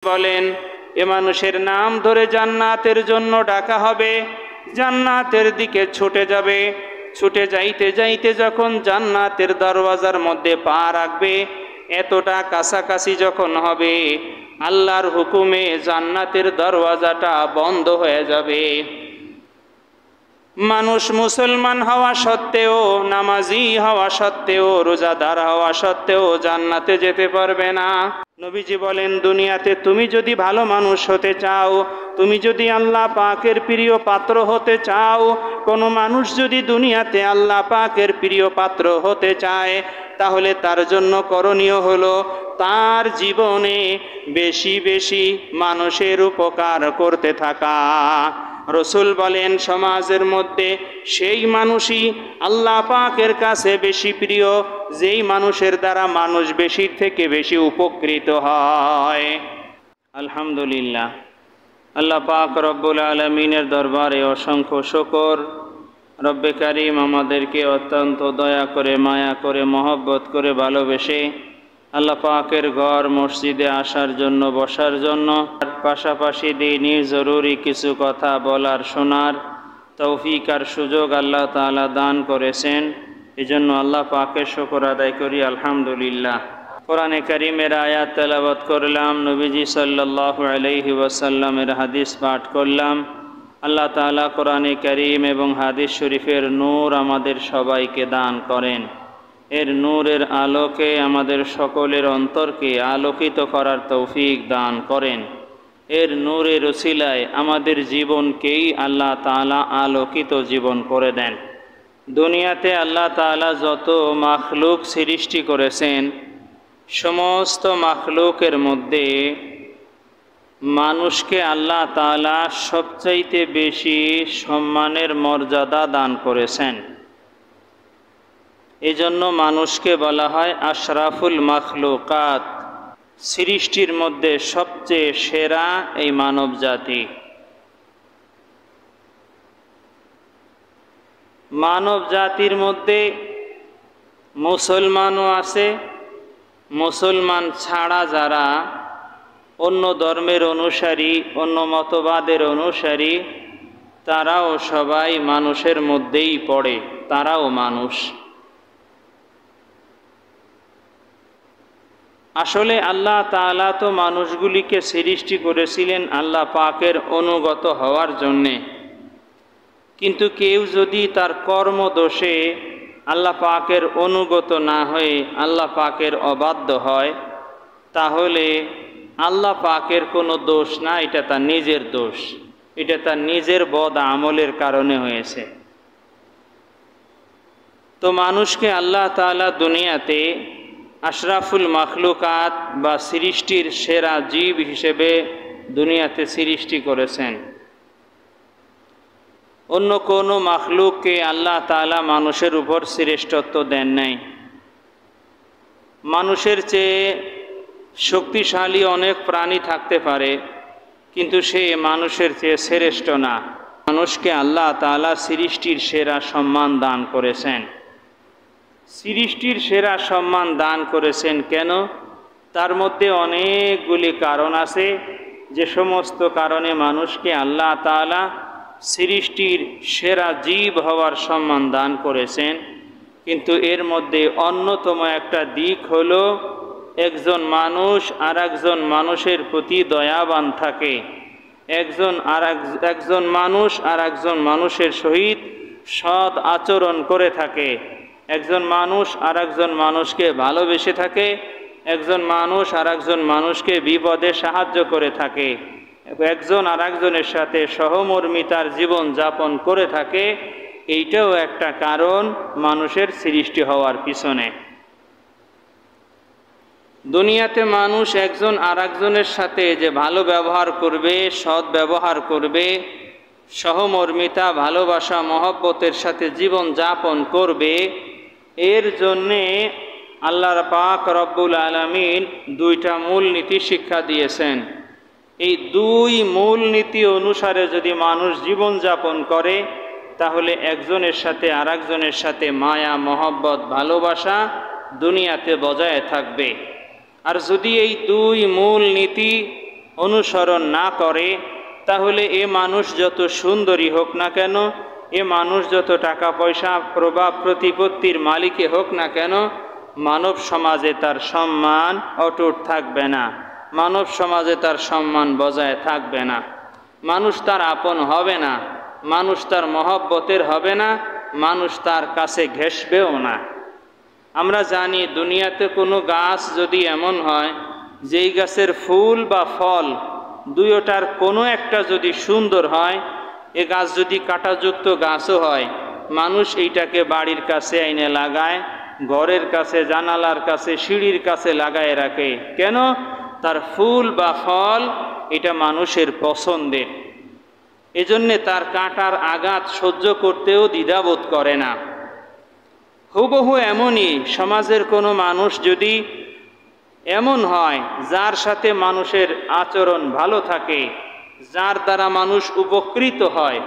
বলেন, এ মানুষের নাম ধরে জান্নাতের জন্য ডাকা হবে, জান্নাতের দিকে ছুটে যাবে। ছুটে যাইতে যাইতে যখন জান্নাতের দরওয়াজার মধ্যে পা রাখবে, এতটা কাছাকাছি যখন হবে, আল্লাহর হুকুমে জান্নাতের দরওয়াজাটা বন্ধ হয়ে যাবে। মানুষ মুসলমান হওয়া সত্ত্বেও, নামাজি হওয়া সত্ত্বেও, রোজাদার হওয়া সত্ত্বেও জান্নাতে যেতে পারবে না। নবীজি বলেন, দুনিয়াতে তুমি যদি ভালো মানুষ হতে চাও, তুমি যদি আল্লাহ পাকের প্রিয় পাত্র হতে চাও, কোনো মানুষ যদি দুনিয়াতে আল্লাহ পাকের প্রিয় পাত্র হতে চায়, তাহলে তার জন্য করণীয় হলো তার জীবনে বেশি বেশি মানুষের উপকার করতে থাকা। রসুল বলেন, সমাজের মধ্যে সেই মানুষই আল্লাহ পাকের কাছে বেশি প্রিয়, যেই মানুষের দ্বারা মানুষ বেশির থেকে বেশি উপকৃত হয়। আলহামদুলিল্লাহ, আল্লাহ পাক রব্বুল আলামিনের দরবারে অসংখ্য শুকর। রব্বে কারীম আমাদেরকে অত্যন্ত দয়া করে, মায়া করে, মহব্বত করে, ভালোবেসে আল্লাহ পাকের ঘর মসজিদে আসার জন্য, বসার জন্য, পাশাপাশি দ্বীনি জরুরি কিছু কথা বলার, শোনার তৌফিক আর সুযোগ আল্লাহ তাআলা দান করেছেন। এজন্য আল্লাহ পাকের শুকর আদায় করি, আলহামদুলিল্লাহ। কোরআনে কারীমের আয়াত তেলাওয়াত করলাম, নবীজি সাল্লাল্লাহু আলাইহি ওয়াসাল্লামের হাদিস পাঠ করলাম। আল্লাহ তাআলা কোরআনে কারীম এবং হাদিস শরীফের নূর আমাদের সবাইকে দান করেন। এর নূরের আলোকে আমাদের সকলের অন্তরকে আলোকিত করার তৌফিক দান করেন। এর নূরের উসিলায় আমাদের জীবনকেই আল্লাহ তাআলা আলোকিত জীবন করে দেন। দুনিয়াতে আল্লাহ তাআলা যত মাখলুক সৃষ্টি করেছেন, সমস্ত মাখলুকের মধ্যে মানুষকে আল্লাহ তাআলা সবচাইতে বেশি সম্মানের মর্যাদা দান করেছেন। এজন্য মানুষকে বলা হয় আশরাফুল মাখলুকাত, সৃষ্টির মধ্যে সবচেয়ে সেরা এই মানব জাতি। মানব জাতির মধ্যে মুসলমানও আছে, মুসলমান ছাড়া যারা অন্য ধর্মের অনুসারী, অন্য মতবাদের অনুসারী, তারাও সবাই মানুষের মধ্যেই পড়ে, তারাও মানুষ। আসলে আল্লাহ তাআলা তো মানুষগুলিকে সৃষ্টি করেছিলেন আল্লাহ পাকের অনুগত হওয়ার জন্যে, কিন্তু কেউ যদি তার কর্মদোষে আল্লাহ পাকের অনুগত না হয়ে আল্লাহ পাকের অবাধ্য হয়, তাহলে আল্লাহ পাকের কোনো দোষ না, এটা তার নিজের দোষ, এটা তার নিজের বদ আমলের কারণে হয়েছে। তো মানুষকে আল্লাহ তাআলা দুনিয়াতে আশরাফুল মাখলুকাত বা সৃষ্টির সেরা জীব হিসেবে দুনিয়াতে সৃষ্টি করেছেন। অন্য কোনো মাখলুককে আল্লাহ তাআলা মানুষের উপর শ্রেষ্ঠত্ব দেন নাই। মানুষের চেয়ে শক্তিশালী অনেক প্রাণী থাকতে পারে, কিন্তু সে মানুষের চেয়ে শ্রেষ্ঠ না। মানুষকে আল্লাহ তাআলা সৃষ্টির সেরা সম্মান দান করেছেন। সৃষ্টির সেরা সম্মান দান করেছেন কেন? তার মধ্যে অনেকগুলি কারণ আছে, যে সমস্ত কারণে মানুষকে আল্লাহ তাআলা সৃষ্টির সেরা জীব হওয়ার সম্মান দান করেছেন। কিন্তু এর মধ্যে অন্যতম একটা দিক হলো, একজন মানুষ আর একজন মানুষের প্রতি দয়াবান থাকে, একজন মানুষ আর একজন মানুষের সহিত সৎ আচরণ করে থাকে, একজন মানুষ আর একজন মানুষকে ভালোবেসে থাকে, একজন মানুষ আর একজন মানুষকে বিপদে সাহায্য করে থাকে, একজন আর একজনের সাথে সহমর্মিতার জীবন যাপন করে থাকে। এইটাও একটা কারণ মানুষের সৃষ্টি হওয়ার পিছনে। দুনিয়াতে মানুষ একজন আর একজনের সাথে যে ভালো ব্যবহার করবে, সৎ ব্যবহার করবে, সহমর্মিতা, ভালোবাসা, মহব্বতের সাথে জীবন যাপন করবে, এর জন্যে আল্লাহ পাক রব্বুল আলামিন দুইটা মূল নীতি শিক্ষা দিয়েছেন। এই দুই মূল নীতি অনুসারে যদি মানুষ জীবন যাপন করে, তাহলে একজনের সাথে আর একজনের সাথে মায়া, মহব্বত, ভালোবাসা দুনিয়াতে বজায় থাকবে। আর যদি এই দুই মূল নীতি অনুসরণ না করে, তাহলে এ মানুষ যত সুন্দরী হোক না কেন, এ মানুষ যত টাকা পয়সা প্রভাব প্রতিপত্তির মালিকে হোক না কেন, মানব সমাজে তার সম্মান অটুট থাকবে না, মানব সমাজে তার সম্মান বজায় থাকবে না, মানুষ তার আপন হবে না, মানুষ তার মহব্বতের হবে না, মানুষ তার কাছে ঘেঁষবেও না। আমরা জানি দুনিয়াতে কোনো গাছ যদি এমন হয় যেই গাছের ফুল বা ফল দুইটার কোনো একটা যদি সুন্দর হয়, এ গাছ যদি কাঁটাযুক্ত গাছও হয়, মানুষ এইটাকে বাড়ির কাছে আইনে লাগায়, ঘরের কাছে, জানালার কাছে, সিঁড়ির কাছে লাগায় রাখে। কেন? তার ফুল বা ফল এটা মানুষের পছন্দের, এজন্যে তার কাঁটার আঘাত সহ্য করতেও দ্বিধাবোধ করে না। হুবহু এমনই সমাজের কোনো মানুষ যদি এমন হয় যার সাথে মানুষের আচরণ ভালো থাকে, যার দ্বারা মানুষ উপকৃত হয়,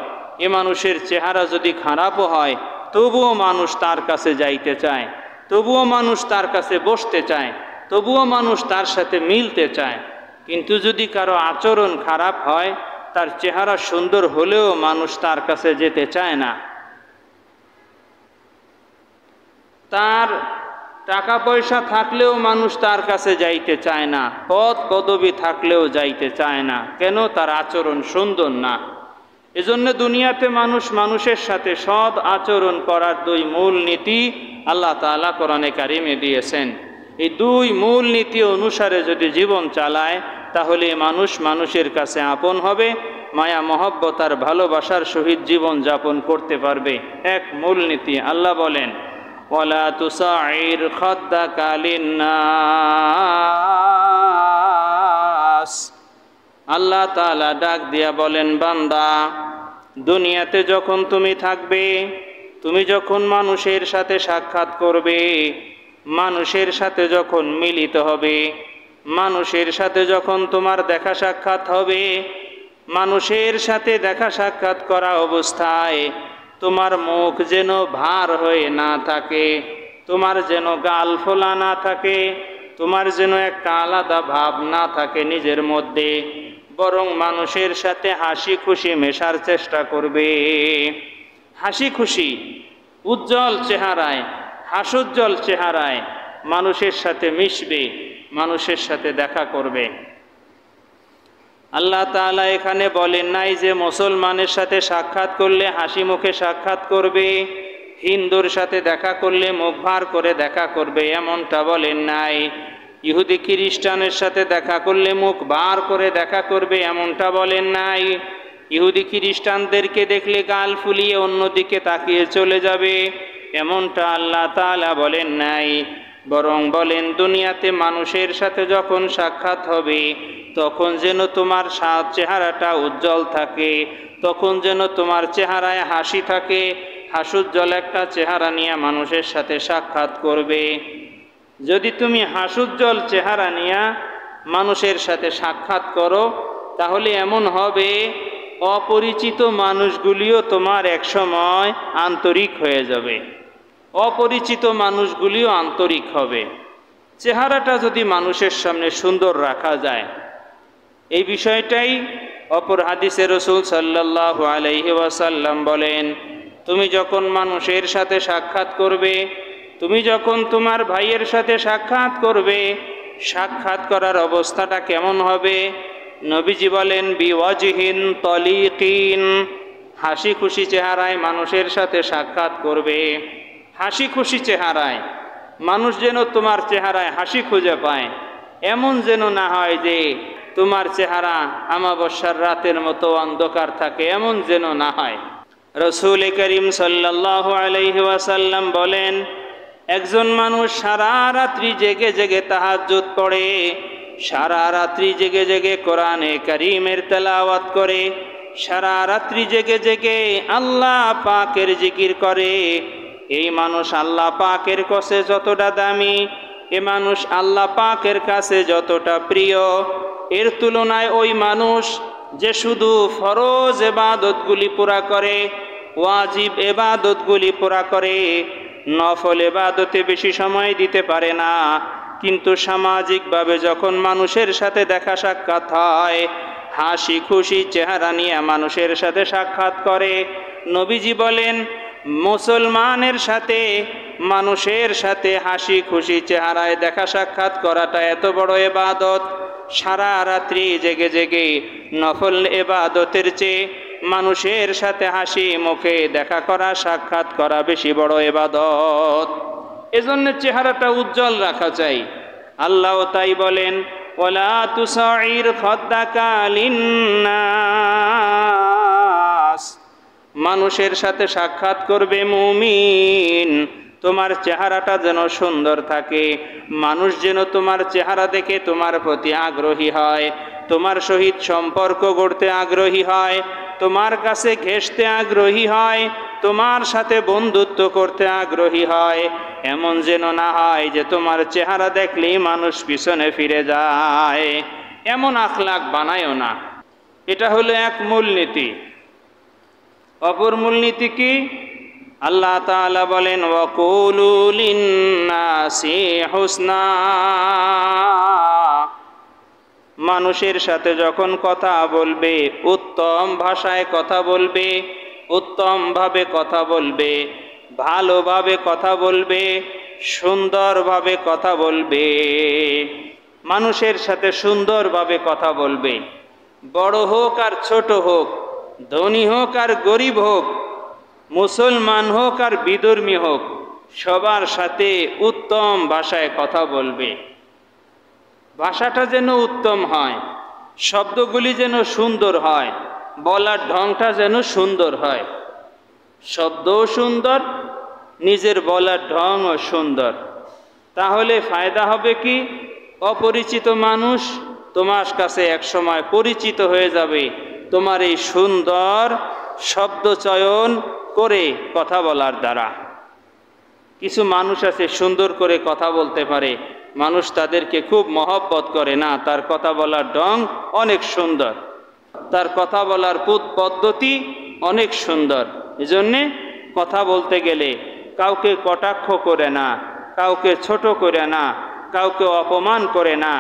এ মানুষের চেহারা যদি খারাপও হয় তবুও মানুষ তার কাছে যাইতে চায়, তবুও মানুষ তার কাছে বসতে চায়, তবুও মানুষ তার সাথে মিলতে চায়। কিন্তু যদি কারো আচরণ খারাপ হয়, তার চেহারা সুন্দর হলেও মানুষ তার কাছে যেতে চায় না, তার টাকা পয়সা থাকলেও মানুষ তার কাছে যাইতে চায় না, পদ পদবি থাকলেও যাইতে চায় না। কেন? তার আচরণ সুন্দর না। এজন্য দুনিয়াতে মানুষ মানুষের সাথে সৎ আচরণ করার দুই মূল নীতি আল্লাহ তাআলা কোরআনে কারিমে দিয়েছেন। এই দুই মূল নীতি অনুসারে যদি জীবন চালায়, তাহলে মানুষ মানুষের কাছে আপন হবে, মায়া মহব্বত আর ভালোবাসার সহিত জীবন যাপন করতে পারবে। এক মূল নীতি। আল্লাহ বলেন, ওয়ালা তুসাইর খাদ্দাকা লিন্নাস। আল্লাহ তাআলা ডাক দিয়া বলেন, বান্দা, দুনিয়াতে যখন তুমি থাকবে, তুমি যখন মানুষের সাথে সাক্ষাৎ করবে, মানুষের সাথে যখন মিলিত হবে, মানুষের সাথে যখন তোমার দেখা সাক্ষাৎ হবে, মানুষের সাথে দেখা সাক্ষাৎ করা অবস্থায় তোমার মুখ যেন ভার হয়ে না থাকে, তোমার যেন গাল ফোলা না থাকে, তোমার যেন একটা আলাদা ভাব না থাকে নিজের মধ্যে, বরং মানুষের সাথে হাসি খুশি মেশার চেষ্টা করবে। হাসি খুশি উজ্জ্বল চেহারায়, হাস্যোজ্জ্বল চেহারায় মানুষের সাথে মিশবে, মানুষের সাথে দেখা করবে। আল্লাহ তাআলা এখানে বলেন নাই যে মুসলমানের সাথে সাক্ষাৎ করলে হাসি মুখে সাক্ষাৎ করবে, হিন্দুর সাথে দেখা করলে মুখ ভার করে দেখা করবে, এমনটা বলেন নাই। ইহুদি খ্রিস্টানের সাথে দেখা করলে মুখ ভার করে দেখা করবে, এমনটা বলেন নাই। ইহুদি খ্রিস্টানদেরকে দেখলে গাল ফুলিয়ে অন্যদিকে তাকিয়ে চলে যাবে, এমনটা আল্লাহ তাআলা বলেন নাই। বরং বলেন, দুনিয়াতে মানুষের সাথে যখন সাক্ষাৎ হবে, তখন যেন তোমার চেহারাটা উজ্জ্বল থাকে, তখন যেন তোমার চেহারায় হাসি থাকে, হাস্যোজ্জ্বল একটা চেহারা নিয়ে মানুষের সাথে সাক্ষাৎ করবে। যদি তুমি হাস্যোজ্জ্বল চেহারা নিয়ে মানুষের সাথে সাক্ষাৎ করো, তাহলে এমন হবে অপরিচিত মানুষগুলিও তোমার একসময় আন্তরিক হয়ে যাবে, অপরিচিত মানুষগুলিও আন্তরিক হবে। চেহারাটা যদি মানুষের সামনে সুন্দর রাখা যায়, এই বিষয়টাই অপর হাদিসে রাসূল সাল্লাল্লাহু আলাইহি ওয়াসাল্লাম বলেন, তুমি যখন মানুষের সাথে সাক্ষাৎ করবে, তুমি যখন তোমার ভাইয়ের সাথে সাক্ষাৎ করবে, সাক্ষাৎ করার অবস্থাটা কেমন হবে? নবীজি বলেন, বিওয়াজহিন তলিকিন, হাসি খুশি চেহারায় মানুষের সাথে সাক্ষাৎ করবে। হাসি খুশি চেহারায় মানুষ যেন তোমার চেহারায় হাসি খুঁজে পায়, এমন যেন না হয় যে তোমার চেহারা আমাবস্যার রাতের মতো অন্ধকার থাকে, এমন যেন না হয়। রাসূল করিম সাল্লাল্লাহু আলাইহি ওয়াসাল্লাম বলেন, একজন মানুষ সারা রাত্রি জেগে জেগে তাহাজ্জুদ পড়ে, সারা রাত্রি জেগে জেগে কোরআনে কারীমের তেলাওয়াত করে, সারা রাত্রি জেগে জেগে আল্লাহ পাকের জিকির করে, এই মানুষ আল্লাহ পাকের কাছে যতটা দামি, এ মানুষ আল্লাহ পাকের কাছে যতটা প্রিয়, এর তুলনায় ওই মানুষ যে শুধু ফরজ ইবাদতগুলি পুরা করে, ওয়াজিব ইবাদতগুলি পুরা করে, নফল ইবাদতে বেশি সময় দিতে পারে না, কিন্তু সামাজিকভাবে যখন মানুষের সাথে দেখা সাক্ষাৎ হয়, হাসি খুশি চেহারা নিয়ে মানুষের সাথে সাক্ষাৎ করে। নবীজি বলেন, মুসলমানের সাথে মানুষের সাথে হাসি খুশি চেহারায় দেখা সাক্ষাৎ করাটা এত বড় ইবাদত, সারা রাত্রি জেগে জেগে নফল ইবাদতের চেয়ে মানুষের সাথে হাসি মুখে দেখা করা, সাক্ষাৎ করা বেশি বড় ইবাদত। এজন্য চেহারাটা উজ্জ্বল রাখা চাই। আল্লাহ তাই বলেন, ওয়ালা তুসাইর খাদ্দাকা লিন্নাস, মানুষের সাথে সাক্ষাৎ করবে মুমিন, তোমার চেহারাটা যেন সুন্দর থাকে, মানুষ যেন তোমার চেহারা দেখে তোমার প্রতি আগ্রহী হয়, তোমার সহিত সম্পর্ক গড়তে আগ্রহী হয়, তোমার কাছে ঘেঁষতে আগ্রহী হয়, তোমার সাথে বন্ধুত্ব করতে আগ্রহী হয়। এমন যেন না হয় যে তোমার চেহারা দেখলেই মানুষ পিছনে ফিরে যায়। এমন আখলাক বানায়ও না। এটা হলো এক মূলনীতি। অপর মূলনীতি কি? আল্লাহ তাআলা বলেন, ওয়াকুলু লিন্নাসি হুসনা, মানুষের সাথে যখন কথা বলবে উত্তম ভাষায় কথা বলবে, উত্তমভাবে কথা বলবে, ভালোভাবে কথা বলবে, সুন্দরভাবে কথা বলবে। মানুষের সাথে সুন্দরভাবে কথা বলবে, বড় হোক আর ছোট হোক, ধনী হোক আর গরিব হোক, মুসলমান হোক আর বিধর্মী হোক, সবার সাথে উত্তম ভাষায় কথা বলবে। ভাষাটা যেন উত্তম হয়, শব্দগুলি যেন সুন্দর হয়, বলার ঢংটা যেন সুন্দর হয়। শব্দও সুন্দর, নিজের বলার ঢংও সুন্দর। তাহলে ফায়দা হবে কি? অপরিচিত মানুষ তোমার কাছে একসময় পরিচিত হয়ে যাবে তোমার এই সুন্দর শব্দ চয়ন করে কথা বলার দ্বারা। কিছু মানুষ আছে সুন্দর করে কথা বলতে পারে, মানুষ তাদেরকে খুব মহব্বত করে, না, তার কথা বলার ঢং অনেক সুন্দর, তার কথা বলার পদ্ধতি অনেক সুন্দর। এজন্যে কথা বলতে গেলে কাউকে কটাক্ষ করে না, কাউকে ছোট করে না, কাউকে অপমান করে না,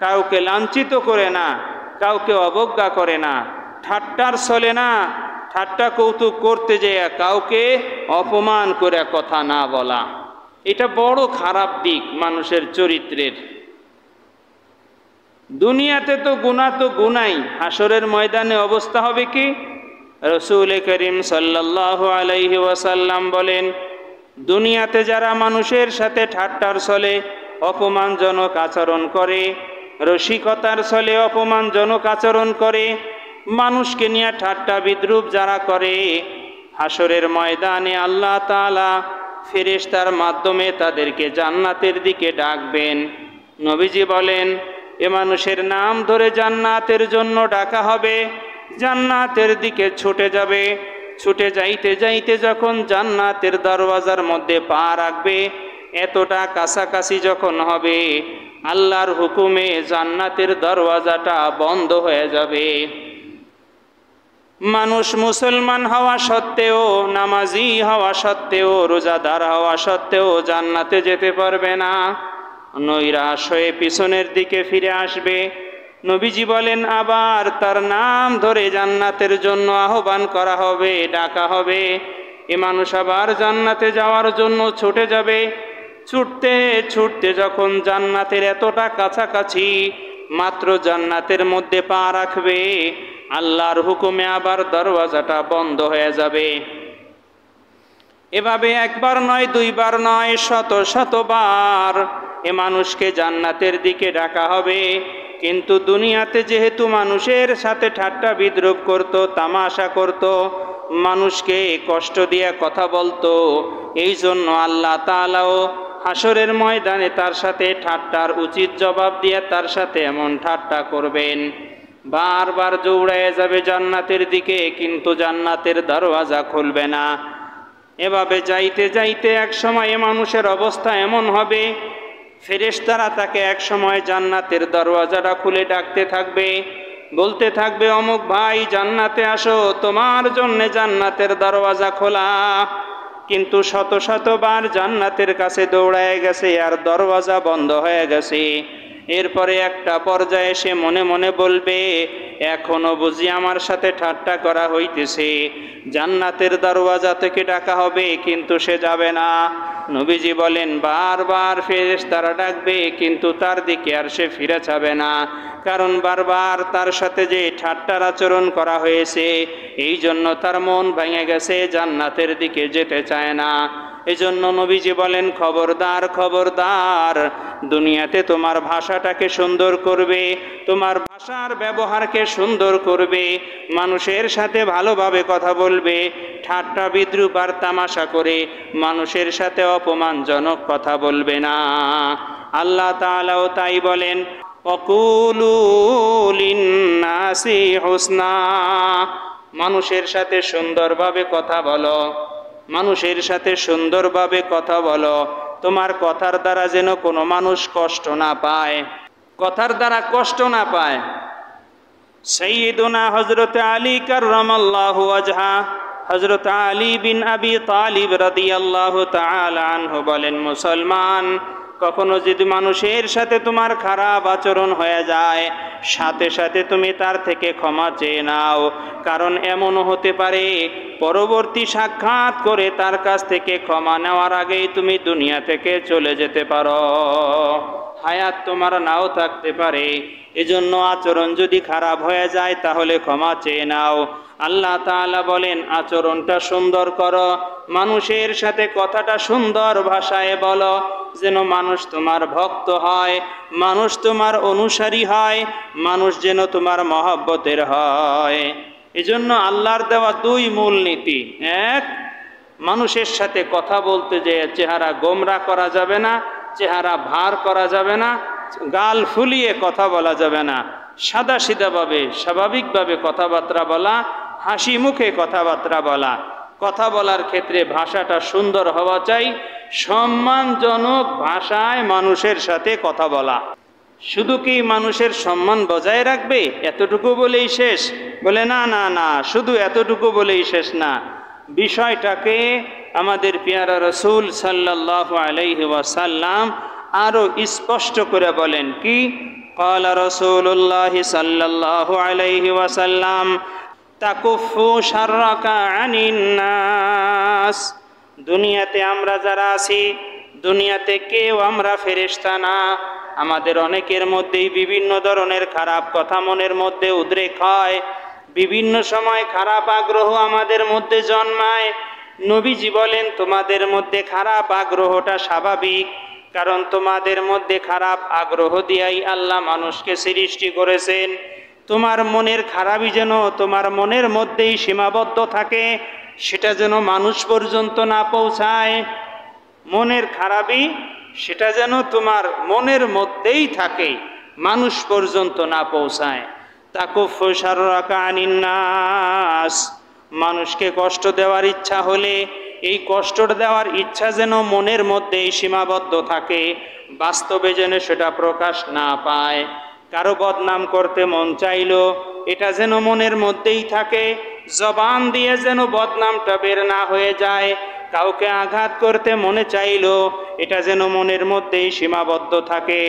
কাউকে লাঞ্ছিত করে না, কাউকে অবজ্ঞা করে না, ঠাট্টার চলে না, ঠাট্টা কৌতুক করতে যেয়ে কাউকে অপমান করে কথা না বলা, এটা বড় খারাপ দিক মানুষের চরিত্রের। দুনিয়াতে তো গুনাই, হাসরের ময়দানে অবস্থা হবে কি? রাসূল করিম সাল্লাল্লাহু আলাইহি ওয়াসাল্লাম বলেন, দুনিয়াতে যারা মানুষের সাথে ঠাট্টার ছলে অপমানজনক আচরণ করে, রসিকতার ছলে অপমানজনক আচরণ করে, মানুষকে নিয়ে ঠাট্টা বিদ্রুপ যারা করে, হাসরের ময়দানে আল্লাহ তাআলা ফেরেশতার মাধ্যমে তাদেরকে জান্নাতের দিকে ডাকবেন। নবীজি বলেন, এ মানুষের নাম ধরে জান্নাতের জন্য ডাকা হবে, জান্নাতের দিকে ছুটে যাবে। ছুটে যাইতে যাইতে যখন জান্নাতের দরওয়াজার মধ্যে পা রাখবে, এতটা কাছাকাছি যখন হবে, আল্লাহর হুকুমে জান্নাতের দরওয়াজাটা বন্ধ হয়ে যাবে। মানুষ মুসলমান হওয়া সত্ত্বেও, নামাজি হওয়া সত্ত্বেও, রোজাদার হওয়া সত্ত্বেও জান্নাতে যেতে পারবে না, নৈরাশ হয়ে পিছনের দিকে ফিরে আসবে। নবীজি বলেন, আবার তার নাম ধরে জান্নাতের জন্য আহ্বান করা হবে, ডাকা হবে। এ মানুষ আবার জান্নাতে যাওয়ার জন্য ছুটে যাবে। ছুটতে ছুটতে যখন জান্নাতের এতটা কাছাকাছি, মাত্র জান্নাতের মধ্যে পা রাখবে, আল্লাহর হুকুমে আবার দরওয়াজাটা বন্ধ হয়ে যাবে। এভাবে একবার নয়, দুইবার নয়, শত শতবার এ মানুষকে জান্নাতের দিকে ডাকা হবে। কিন্তু দুনিয়াতে যেহেতু মানুষের সাথে ঠাট্টা বিদ্রুপ করত, তামাশা করত, মানুষকে কষ্ট দিয়ে কথা বলতো, এই জন্য আল্লাহ তাআলাও হাসরের ময়দানে তার সাথে ঠাট্টার উচিত জবাব দিয়ে তার সাথে এমন ঠাট্টা করবেন, বারবার দৌড়ায় যাবে জান্নাতের দিকে, কিন্তু জান্নাতের দরওয়াজা খুলবে না। এভাবে যাইতে যাইতে এক সময় মানুষের অবস্থা এমন হবে, ফেরেশতারা তাকে এক সময় জান্নাতের দরওয়াজাটা খুলে ডাকতে থাকবে, বলতে থাকবে, অমুক ভাই জান্নাতে আসো, তোমার জন্য জান্নাতের দরওয়াজা খোলা। কিন্তু শত শতবার জান্নাতের কাছে দৌড়ায় গেছে আর দরওয়াজা বন্ধ হয়ে গেছে। এরপরে একটা পর্যায়ে সে মনে মনে বলবে, এখনো বুঝি আমার সাথে ঠাট্টা করা হইতেছে, জান্নাতের দরওয়াজা থেকে ডাকা হবে কিন্তু সে যাবে না। নবীজি বলেন, বারবার ফেরেশতারা ডাকবে কিন্তু তার দিকে আর সে ফিরে যাবে না, কারণ বারবার তার সাথে যে ঠাট্টার আচরণ করা হয়েছে, এই জন্য তার মন ভেঙে গেছে, জান্নাতের দিকে যেতে চায় না। এজন্য নবীজি বলেন, খবরদার খবরদার, দুনিয়াতে তোমার ভাষাটাকে সুন্দর করবে, তোমার ভাষার ব্যবহারকে সুন্দর করবে, মানুষের সাথে ভালোভাবে কথা বলবে, ঠাট্টা বিদ্রুপ আর তামাশা করে মানুষের সাথে অপমানজনক কথা বলবে না। আল্লাহ তাআলাও তাই বলেন, ওয়াকুলু লিন্নাসি হুসনা, মানুষের সাথে সুন্দরভাবে কথা বলো, মানুষের সাথে সুন্দরভাবে কথা বলো, তোমার কথার দ্বারা যেন কোনো মানুষ কষ্ট না পায়, কথার দ্বারা কষ্ট না পায়। সাইয়্যিদুনা হযরত আলী কাররামাল্লাহু ওয়াজহা, হযরত আলী বিন আবি তালিব রাদিয়াল্লাহু তাআলা আনহু বলেন, মুসলমান, কখনো যদি মানুষের সাথে তোমার খারাপ আচরণ হয়ে যায়, সাথে সাথে তুমি তার থেকে ক্ষমা চেয়ে নাও, কারণ এমনও হতে পারে পরবর্তী সাক্ষাৎ করে তার কাছ থেকে ক্ষমা নেওয়ার আগেই তুমি দুনিয়া থেকে চলে যেতে পারো, হায়াত তোমার নাও থাকতে পারে। এজন্য আচরণ যদি খারাপ হয়ে যায় তাহলে ক্ষমা চেয়ে নাও। আল্লাহ তাআলা বলেন, আচরণটা সুন্দর করো, মানুষের সাথে কথাটা সুন্দর ভাষায় বলো, যেন মানুষ তোমার ভক্ত হয়, মানুষ তোমার অনুসারী হয়, মানুষ যেন তোমার মহব্বতের হয়। এজন্য আল্লাহর দেওয়া দুই মূল নীতি, এক, মানুষের সাথে কথা বলতে যে চেহারা গোমরা করা যাবে না, চেহারা ভার করা যাবে না, গাল ফুলিয়ে কথা বলা যাবে না, সাদা সিধাভাবে স্বাভাবিকভাবে কথাবার্তা বলা, হাসি মুখে কথাবার্তা বলা। কথা বলার ক্ষেত্রে ভাষাটা সুন্দর হওয়া চাই, সম্মানজনক ভাষায় মানুষের সাথে কথা বলা। শুধু কি মানুষের সম্মান বজায় রাখবে এতটুকু বলেই শেষ? বলে না না না, শুধু এতটুকু বলেই শেষ না, বিষয়টাকে আমাদের পেয়ারা রাসূল সাল্লাল্লাহু আলাইহি ওয়াসাল্লাম আরো স্পষ্ট করে বলেন। কি ক্বালা রাসূলুল্লাহ সাল্লাল্লাহু আলাইহি ওয়াসাল্লাম, তাকুফু শাররাকা আনিন নাস, দুনিয়াতে আমরা যারা আছি, দুনিয়াতে কেউ আমরা ফেরেশতা না, আমাদের অনেকের মধ্যেই বিভিন্ন ধরনের খারাপ কথা মনের মধ্যে উদ্রেক হয়, বিভিন্ন সময় খারাপ আগ্রহ আমাদের মধ্যে জন্মায়। নবীজি বলেন, তোমাদের মধ্যে খারাপ আগ্রহটা স্বাভাবিক, কারণ তোমাদের মধ্যে খারাপ আগ্রহ দিয়াই আল্লাহ মানুষকে সৃষ্টি করেছেন। তোমার মনের খারাপই যেন তোমার মনের মধ্যেই সীমাবদ্ধ থাকে, সেটা যেন মানুষ পর্যন্ত না পৌঁছায়। মনের খারাপই সেটা যেন তোমার মনের মধ্যেই থাকে, মানুষ পর্যন্ত না পৌঁছায়। তাকুফু শাররাকা আনিন নাস, মানুষকে কষ্ট দেওয়ার ইচ্ছা হলে এই কষ্ট দেওয়ার ইচ্ছা যেন মনের মধ্যেই সীমাবদ্ধ থাকে, বাস্তবে যেন সেটা প্রকাশ না পায়। কারো বদনাম করতে মন চাইলো, এটা যেন মনের মধ্যেই থাকে, জবান দিয়ে যেন বদনামটা বের না হয়ে যায়। কাউকে আঘাত করতে মনে চাইলো, এটা যেন মনের মধ্যেই সীমাবদ্ধ থাকে,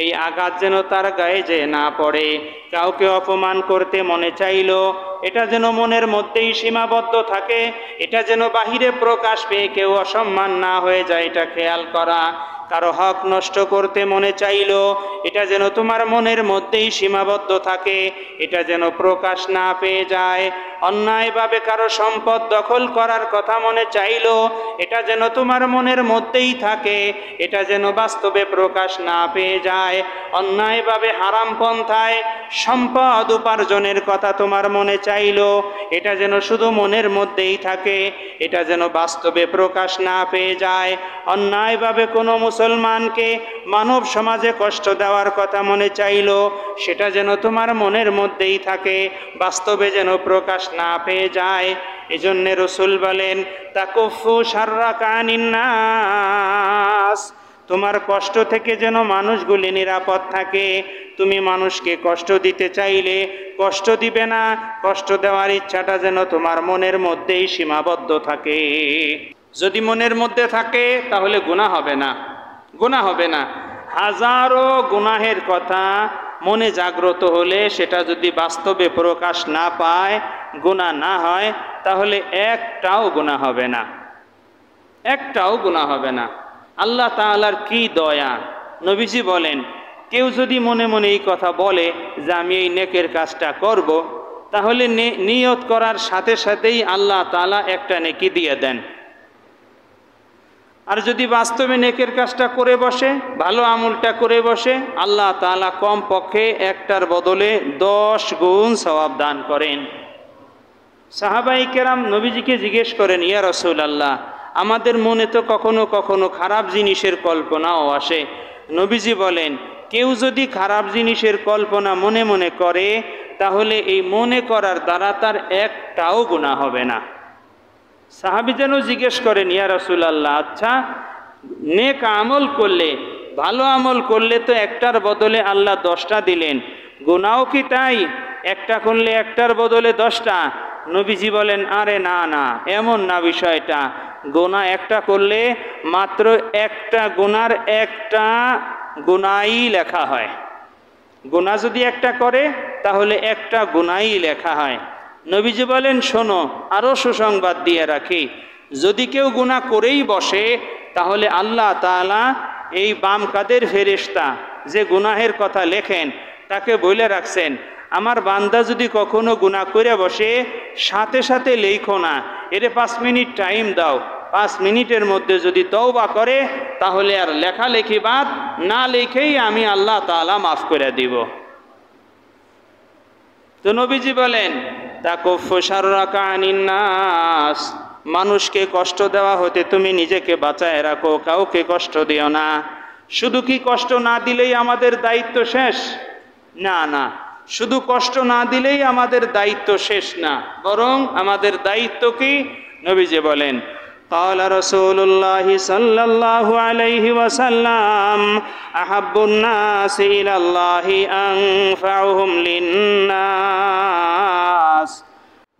এই আঘাত যেন তার গায়ে যে না পড়ে। কাউকে অপমান করতে মনে চাইলো, এটা যেন মনের মধ্যেই সীমাবদ্ধ থাকে, এটা যেন বাহিরে প্রকাশ পেয়ে কেউ অসম্মান না হয়ে যায়, এটা খেয়াল করা। কারো হক নষ্ট করতে মনে চাইলো, এটা যেন তোমার মনের মধ্যেই সীমাবদ্ধ থাকে, এটা যেন প্রকাশ না পেয়ে যায়। অন্যায়ভাবে কারো সম্পদ দখল করার কথা মনে চাইলো, এটা যেন তোমার মনের মধ্যেই থাকে, এটা যেন বাস্তবে প্রকাশ না পেয়ে যায়। অন্যায়ভাবে হারাম পন্থায় সম্পদ উপার্জনের কথা তোমার মনে চাইলো, এটা যেন শুধু মনের মধ্যেই থাকে, এটা যেন বাস্তবে প্রকাশ না পেয়ে যায়। অন্যায়ভাবে কোনো মুসলমানকে মানব সমাজে কষ্ট দেওয়ার কথা মনে চাইলো, সেটা যেন তোমার মনের মধ্যেই থাকে, বাস্তবে যেন প্রকাশ না পেয়ে যায়। এজন্য রাসূল বলেন, তাকুফু শাররাকা আনিন নাস, তোমার কষ্ট থেকে যেন মানুষগুলি নিরাপদ থাকে। তুমি মানুষকে কষ্ট দিতে চাইলে কষ্ট দিবে না, কষ্ট দেওয়ার ইচ্ছাটা যেন তোমার মনের মধ্যেই সীমাবদ্ধ থাকে। যদি মনের মধ্যে থাকে তাহলে গুনাহ হবে না, গুনাহ হবে না। হাজারো গুনাহের কথা মনে জাগ্রত হলে সেটা যদি বাস্তবে প্রকাশ না পায়, গুনাহ না হয়, তাহলে একটাও গুনাহ হবে না, একটাও গুনাহ হবে না। আল্লাহ তাআলার কি দয়া! নবীজি বলেন, কেউ যদি মনে মনে এই কথা বলে যে আমি এই নেকের কাজটা করব, তাহলে নিয়ত করার সাথে সাথেই আল্লাহ তাআলা একটা নেকি দিয়ে দেন। আর যদি বাস্তবে নেকের কাজটা করে বসে, ভালো আমলটা করে বসে, আল্লাহ তাআলা কম পক্ষে একটার বদলে 10 গুণ সওয়াব দান করেন। সাহাবায়ে কেরাম নবীজিকে জিজ্ঞেস করেন, ইয়া রাসূলুল্লাহ, আমাদের মনে তো কখনো কখনো খারাপ জিনিসের কল্পনাও আসে। নবীজি বলেন, কেউ যদি খারাপ জিনিসের কল্পনা মনে মনে করে, তাহলে এই মনে করার দ্বারা তার একটাও গুনাহ হবে না। সাহাবী যেন জিজ্ঞেস করেন, ইয়া রাসূলুল্লাহ, আচ্ছা নেক আমল করলে, ভালো আমল করলে তো একটার বদলে আল্লাহ 10টা দিলেন, গুনাহও কি তাই? একটা করলে একটার বদলে 10টা? নবীজি বলেন, আরে না না, এমন না বিষয়টা। গুনাহ একটা করলে মাত্র একটা গুনার একটা গুনাহই লেখা হয়। গুনাহ যদি একটা করে তাহলে একটা গুনাহই লেখা হয়। নবীজি বলেন, শোনো, আরও সুসংবাদ দিয়ে রাখি, যদি কেউ গুনাহ করেই বসে, তাহলে আল্লাহ তাআলা এই বাম কাদের ফেরেশতা যে গুনাহের কথা লেখেন তাকে বলে রাখছেন, আমার বান্দা যদি কখনো গুনাহ করে বসে, সাথে সাথে লেখো না, এরে 5 মিনিট টাইম দাও, 5 মিনিটের মধ্যে যদি তওবা করে, তাহলে আর লেখালেখি বাদ, না লেখেই আমি আল্লাহ তাআলা মাফ করে দিব। তো নবীজি বলেন, তাকুফু শাররাকা আনিন নাস, মানুষকে কষ্ট দেওয়া হতে তুমি নিজেকে বাঁচায় রাখো, কাউকে কষ্ট দিও না। শুধু কি কষ্ট না দিলেই আমাদের দায়িত্ব শেষ? না না, শুধু কষ্ট না দিলেই আমাদের দায়িত্ব শেষ না, বরং আমাদের দায়িত্ব কি? নবীজি বলেন, قال رسول الله صلى الله عليه وسلم أحب الناس إلى الله أنفعهم للناس।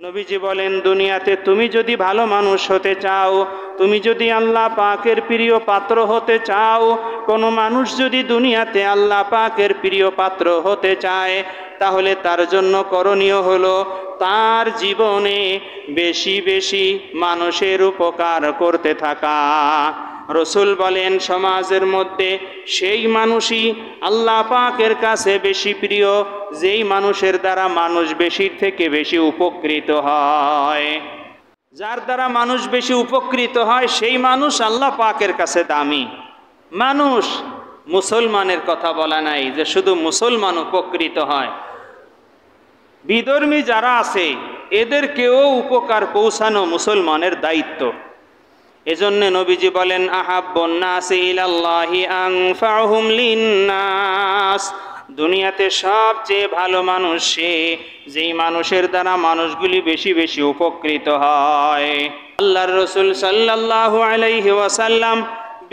নবীজি বলেন, দুনিয়াতে তুমি যদি ভালো মানুষ হতে চাও, তুমি যদি আল্লাহ পাকের প্রিয় পাত্র হতে চাও, কোনো মানুষ যদি দুনিয়াতে আল্লাহ পাকের প্রিয় পাত্র হতে চায়, তাহলে তার জন্য করণীয় হলো তার জীবনে বেশি বেশি মানুষের উপকার করতে থাকা। রসুল বলেন, সমাজের মধ্যে সেই মানুষই আল্লাহ পাকের কাছে বেশি প্রিয় যেই মানুষের দ্বারা মানুষ বেশির থেকে বেশি উপকৃত হয়। যার দ্বারা মানুষ বেশি উপকৃত হয় সেই মানুষ আল্লাহ পাকের কাছে দামি মানুষ। মুসলমানের কথা বলা নাই যে শুধু মুসলমান উপকৃত হয়, বিধর্মী যারা আছে এদেরকেও উপকার পৌঁছানো মুসলমানের দায়িত্ব। এজন্য নবীজি বলেন, আহাব্বুন নাসি ইলাল্লাহি আনফাউহুম লিন্নাস, দুনিয়াতে সবচেয়ে ভালো মানুষ সে যেই মানুষের দ্বারা মানুষগুলি বেশি বেশি উপকৃত হয়। আল্লাহর রাসূল সাল্লাল্লাহু আলাইহি ওয়াসাল্লাম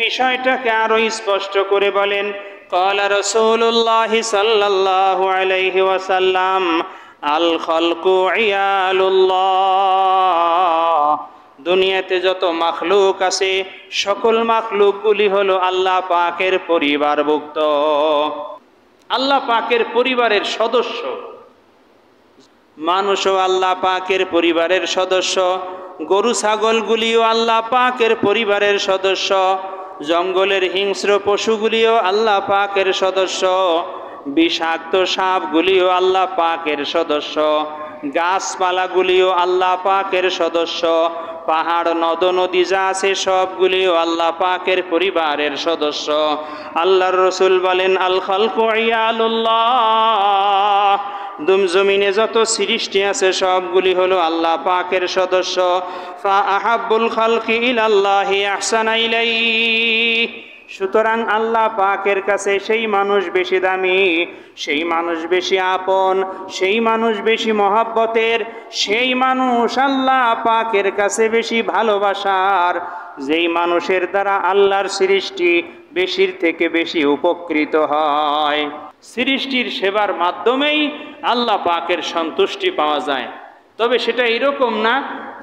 বিষয়টাকে আরো স্পষ্ট করে বলেন, ক্বালা রাসূলুল্লাহি সাল্লাল্লাহু আলাইহি ওয়াসাল্লাম, আল খালকু ইয়ালুল্লাহ, দুনিয়াতে যত মাখলুক আছে সকল মাখলুকগুলি হলো আল্লাহ পাকের পরিবারভুক্ত, আল্লাহ পাকের পরিবারের সদস্য। মানুষও আল্লাহ পাকের পরিবারের সদস্য, গরু ছাগলগুলিও আল্লাহ পাকের পরিবারের সদস্য, জঙ্গলের হিংস্র পশুগুলিও আল্লাহ পাকের সদস্য, বিষাক্ত সাপগুলিও আল্লাহ পাকের সদস্য, গাছপালাগুলিও আল্লাহ পাকের সদস্য, পাহাড় নদ নদী যা আছে সবগুলিও আল্লাহ পাকের পরিবারের সদস্য। আল্লাহর রাসূল বলেন, আল খালকু ইয়ালুল্লাহ, জমিনে যত সৃষ্টি আছে সবগুলি হলো আল্লাহ পাকের সদস্য। ফা আহাব্বুল খালকি ইলাল্লাহি আহসানা ইলাইহি, সুতরাং আল্লাহ পাকের কাছে সেই মানুষ বেশি দামি, সেই মানুষ বেশি আপন, সেই মানুষ বেশি মহব্বতের, সেই মানুষ আল্লাহ পাকের কাছে বেশি ভালোবাসার, যেই মানুষের দ্বারা আল্লাহর সৃষ্টি বেশির থেকে বেশি উপকৃত হয়। সৃষ্টির সেবার মাধ্যমেই আল্লাহ পাকের সন্তুষ্টি পাওয়া যায়। তবে সেটা এরকম না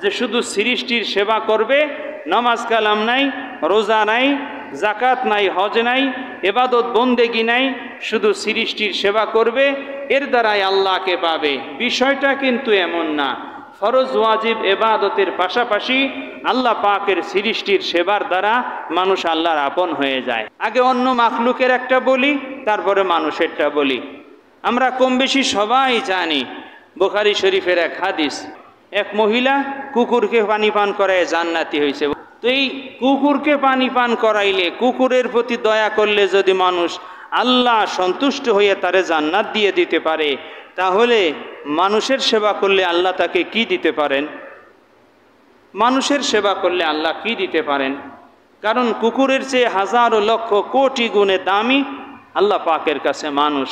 যে শুধু সৃষ্টির সেবা করবে নামাজ কালাম নাই, রোজা নাই, জাকাত নাই, হজ নাই, ইবাদত বন্দেগি নাই, শুধু সৃষ্টির সেবা করবে, এর দ্বারাই আল্লাহকে পাবে। বিষয়টা কিন্তু এমন না। ফরজ ওয়াজিব ইবাদতের পাশাপাশি আল্লাহ পাকের সৃষ্টির সেবার দ্বারা মানুষ আল্লাহর আপন হয়ে যায়। আগে অন্য মাখলুকের একটা বলি, তারপরে মানুষেরটা বলি। আমরা কম বেশি সবাই জানি, বুখারী শরীফের এক হাদিস, এক মহিলা কুকুরকে পানি পান করায় জান্নাতি হয়েছে। তো এই কুকুরকে পানি পান করাইলে, কুকুরের প্রতি দয়া করলে যদি মানুষ আল্লাহ সন্তুষ্ট হয়ে তারে জান্নাত দিয়ে দিতে পারে, তাহলে মানুষের সেবা করলে আল্লাহ তাকে কি দিতে পারেন? মানুষের সেবা করলে আল্লাহ কি দিতে পারেন? কারণ কুকুরের চেয়ে হাজারো লক্ষ কোটি গুণে দামি আল্লাহ পাকের কাছে মানুষ।